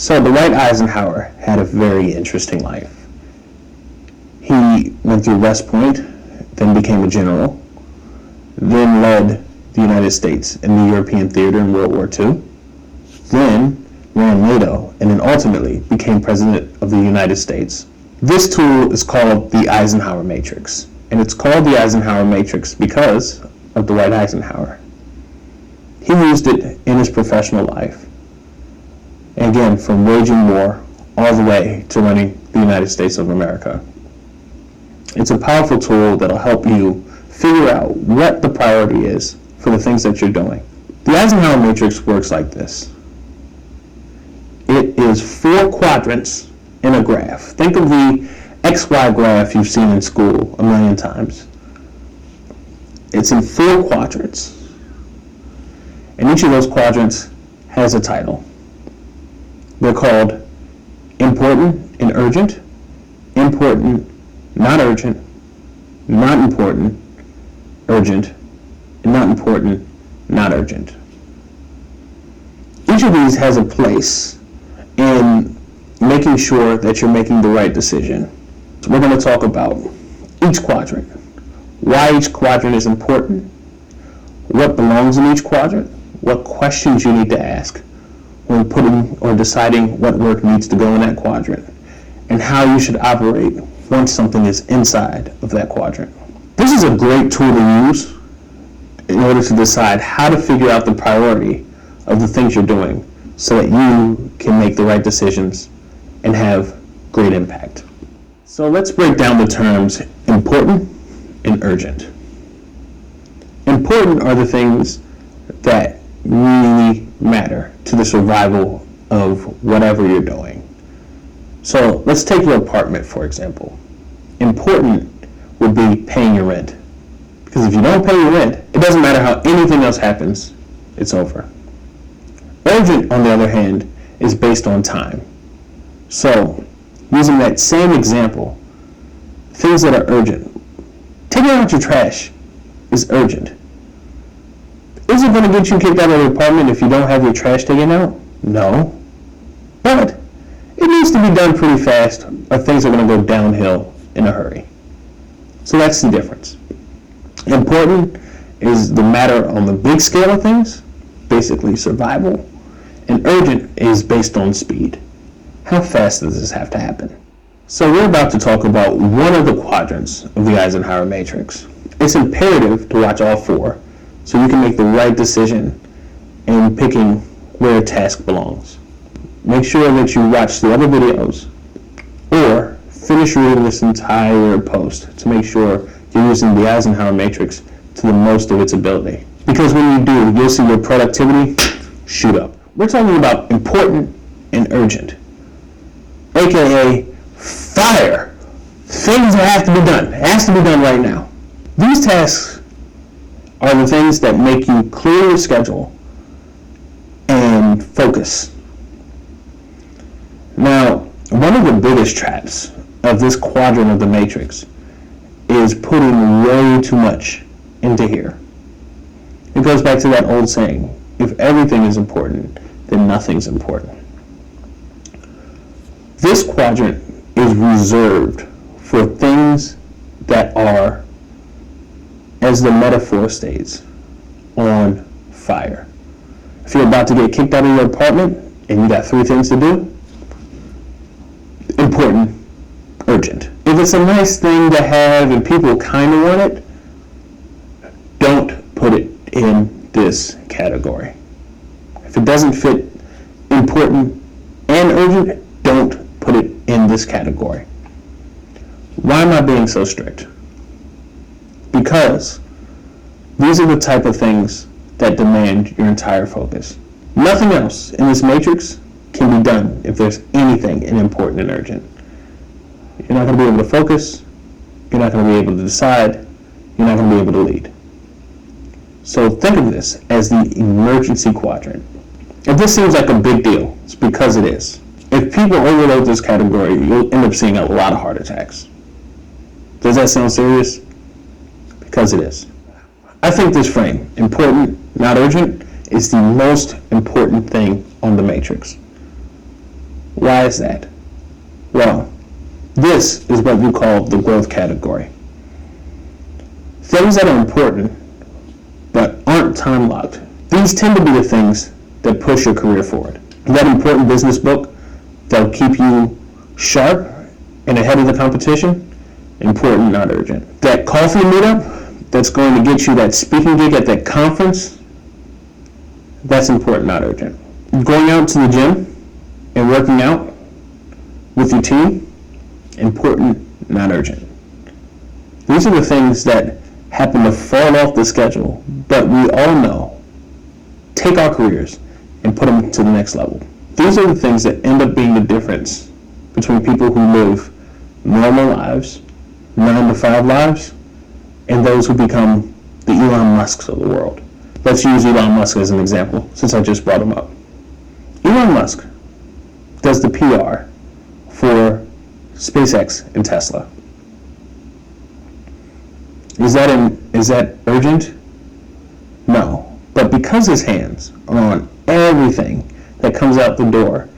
So Dwight Eisenhower had a very interesting life. He went through West Point, then became a general, then led the United States in the European theater in World War II, then ran NATO, and then ultimately became President of the United States. This tool is called the Eisenhower Matrix, and it's called the Eisenhower Matrix because of Dwight Eisenhower. He used it in his professional life. And again, from waging war all the way to running the United States of America. It's a powerful tool that'll help you figure out what the priority is for the things that you're doing. The Eisenhower Matrix works like this. It is 4 quadrants in a graph. Think of the XY graph you've seen in school a million times. It's in 4 quadrants. And each of those quadrants has a title. They're called important and urgent, important, not urgent, not important, urgent, and not important, not urgent. Each of these has a place in making sure that you're making the right decision. So we're going to talk about each quadrant, why each quadrant is important, what belongs in each quadrant, what questions you need to ask when putting or deciding what work needs to go in that quadrant, and how you should operate once something is inside of that quadrant. This is a great tool to use in order to decide how to figure out the priority of the things you're doing so that you can make the right decisions and have great impact. So let's break down the terms important and urgent. Important are the things that really matter to the survival of whatever you're doing. So let's take your apartment, for example. Important would be paying your rent. Because if you don't pay your rent, it doesn't matter how anything else happens, it's over. Urgent, on the other hand, is based on time. So, using that same example, things that are urgent. Taking out your trash is urgent. Is it going to get you kicked out of the apartment if you don't have your trash taken out? No. But it needs to be done pretty fast or things are going to go downhill in a hurry. So that's the difference. Important is the matter on the big scale of things, basically survival, and urgent is based on speed. How fast does this have to happen? So we're about to talk about one of the quadrants of the Eisenhower Matrix. It's imperative to watch all 4 so you can make the right decision in picking where a task belongs. Make sure that you watch the other videos or finish reading this entire post to make sure you're using the Eisenhower Matrix to the most of its ability. Because when you do, you'll see your productivity shoot up. We're talking about important and urgent, aka fire. Things that have to be done. It has to be done right now. These tasks are the things that make you clear your schedule and focus. Now, one of the biggest traps of this quadrant of the matrix is putting way too much into here. It goes back to that old saying, if everything is important, then nothing's important. This quadrant is reserved for things that are, as the metaphor states, on fire. If you're about to get kicked out of your apartment and you got 3 things to do, important, urgent. If it's a nice thing to have and people kind of want it, don't put it in this category. If it doesn't fit important and urgent, don't put it in this category. Why am I being so strict? Because these are the type of things that demand your entire focus. Nothing else in this matrix can be done if there's anything important and urgent. You're not going to be able to focus, you're not going to be able to decide, you're not going to be able to lead. So think of this as the emergency quadrant. If this seems like a big deal, it's because it is. If people overload this category, you'll end up seeing a lot of heart attacks. Does that sound serious? Because it is. I think this frame, important, not urgent, is the most important thing on the matrix. Why is that? Well, this is what we call the growth category. Things that are important but aren't time locked. These tend to be the things that push your career forward. That important business book that'll keep you sharp and ahead of the competition, important, not urgent. That coffee meetup that's going to get you that speaking gig at that conference, that's important, not urgent. Going out to the gym and working out with your team, important, not urgent. These are the things that happen to fall off the schedule, but we all know take our careers and put them to the next level. These are the things that end up being the difference between people who live normal lives, 9-to-5 lives, and those who become the Elon Musks of the world. Let's use Elon Musk as an example, since I just brought him up. Elon Musk does the PR for SpaceX and Tesla. Is that urgent? No. But because his hands are on everything that comes out the door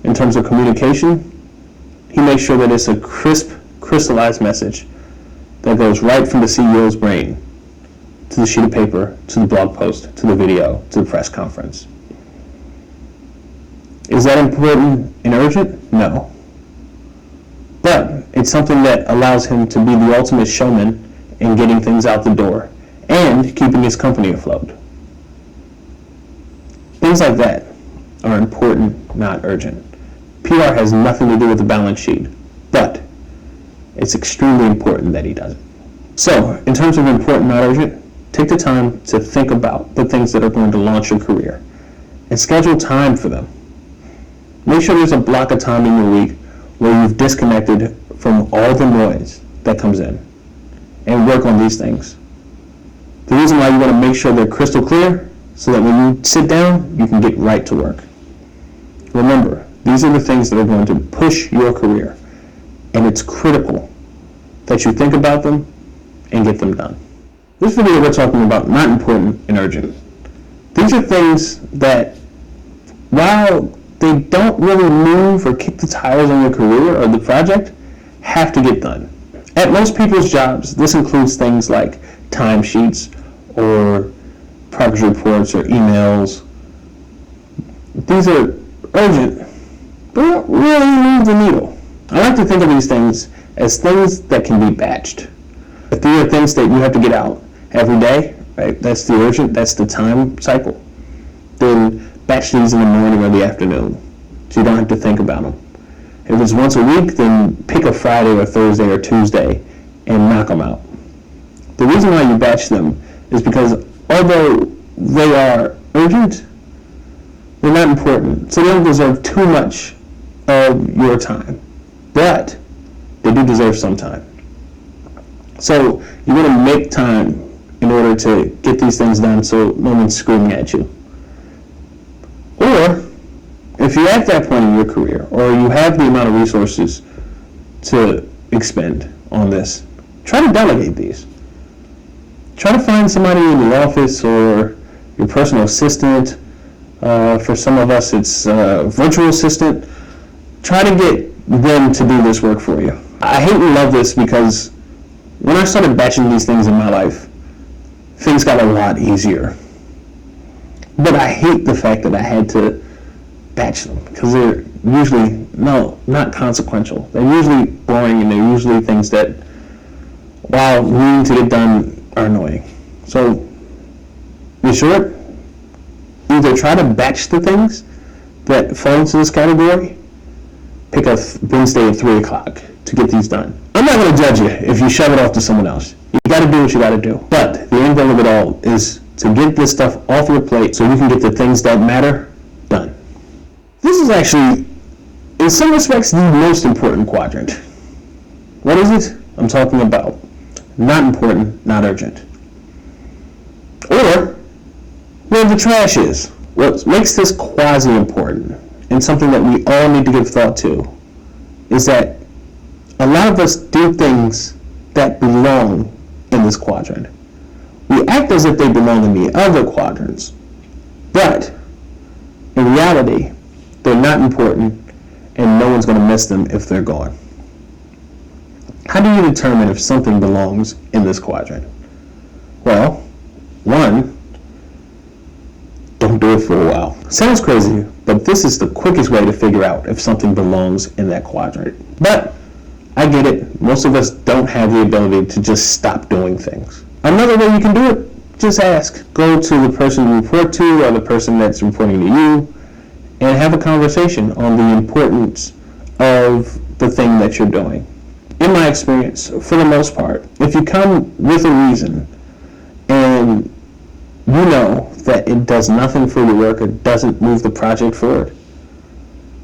in terms of communication, he makes sure that it's a crisp, crystallized message that goes right from the CEO's brain to the sheet of paper, to the blog post, to the video, to the press conference. Is that important and urgent? No. But it's something that allows him to be the ultimate showman in getting things out the door and keeping his company afloat. Things like that are important, not urgent. PR has nothing to do with the balance sheet, but it's extremely important that he does it. So, in terms of important, not urgent, take the time to think about the things that are going to launch your career and schedule time for them. Make sure there's a block of time in your week where you've disconnected from all the noise that comes in and work on these things. The reason why you want to make sure they're crystal clear so that when you sit down, you can get right to work. Remember, these are the things that are going to push your career, and it's critical that you think about them and get them done. This video we're talking about not important and urgent. These are things that, while they don't really move or kick the tires on your career or the project, have to get done. At most people's jobs, this includes things like timesheets or progress reports or emails. These are urgent, but don't really move the needle. I like to think of these things as things that can be batched. If these are things that you have to get out every day, right? That's the urgent, that's the time cycle. Then batch these in the morning or the afternoon, so you don't have to think about them. If it's once a week, then pick a Friday or Thursday or Tuesday and knock them out. The reason why you batch them is because although they are urgent, they're not important. So they don't deserve too much of your time. But they do deserve some time. So you want to make time in order to get these things done so no one's screaming at you. Or if you're at that point in your career, or you have the amount of resources to expend on this, try to delegate these. Try to find somebody in your office or your personal assistant. For some of us, it's a virtual assistant. Try to get them to do this work for you. I hate and love this because when I started batching these things in my life, things got a lot easier. But I hate the fact that I had to batch them because they're usually, not consequential. They're usually boring and they're usually things that, while needing to get done, are annoying. So, in short, either try to batch the things that fall into this category, pick a Wednesday at 3 o'clock to get these done. I'm not going to judge you if you shove it off to someone else. You got to do what you got to do. But the end goal of it all is to get this stuff off your plate so you can get the things that matter done. This is actually, in some respects, the most important quadrant. What is it? I'm talking about not important, not urgent. Or where the trash is. What makes this quasi-important and something that we all need to give thought to is that a lot of us do things that belong in this quadrant. We act as if they belong in the other quadrants, but in reality, they're not important and no one's going to miss them if they're gone. How do you determine if something belongs in this quadrant? Well, one, don't do it for a while. Sounds crazy, but this is the quickest way to figure out if something belongs in that quadrant. But I get it. Most of us don't have the ability to just stop doing things. Another way you can do it, just ask. Go to the person you report to or the person that's reporting to you and have a conversation on the importance of the thing that you're doing. In my experience, for the most part, if you come with a reason and you know that it does nothing for your work, it doesn't move the project forward,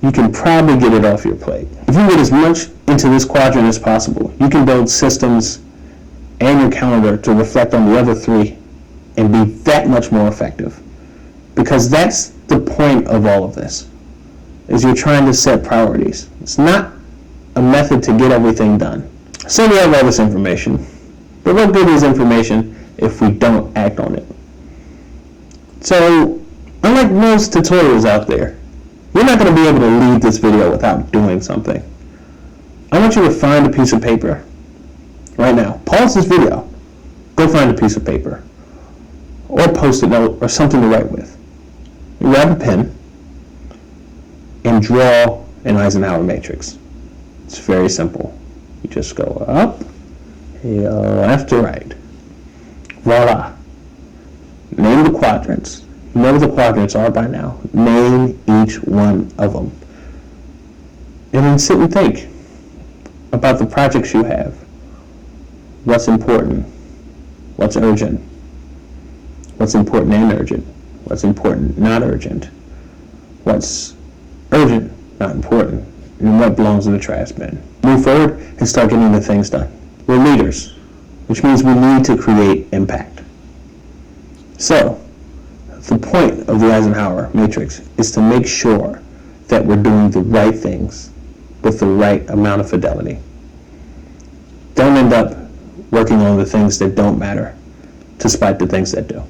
you can probably get it off your plate. If you get as much into this quadrant as possible, you can build systems and your calendar to reflect on the other three and be that much more effective. Because that's the point of all of this, is you're trying to set priorities. It's not a method to get everything done. So we have all this information, but what good is information if we don't act on it? So, unlike most tutorials out there, you're not going to be able to leave this video without doing something. I want you to find a piece of paper right now. Pause this video. Go find a piece of paper or a Post-it note or something to write with. Grab a pen and draw an Eisenhower matrix. It's very simple. You just go up, left to right. Voila. Name the quadrants. You know what the quadrants are by now. Name each one of them. And then sit and think about the projects you have. What's important? What's urgent? What's important and urgent? What's important, not urgent? What's urgent, not important? And what belongs in the trash bin? Move forward and start getting the things done. We're leaders, which means we need to create impact. So, the point of the Eisenhower matrix is to make sure that we're doing the right things with the right amount of fidelity. Don't end up working on the things that don't matter to spite the things that do.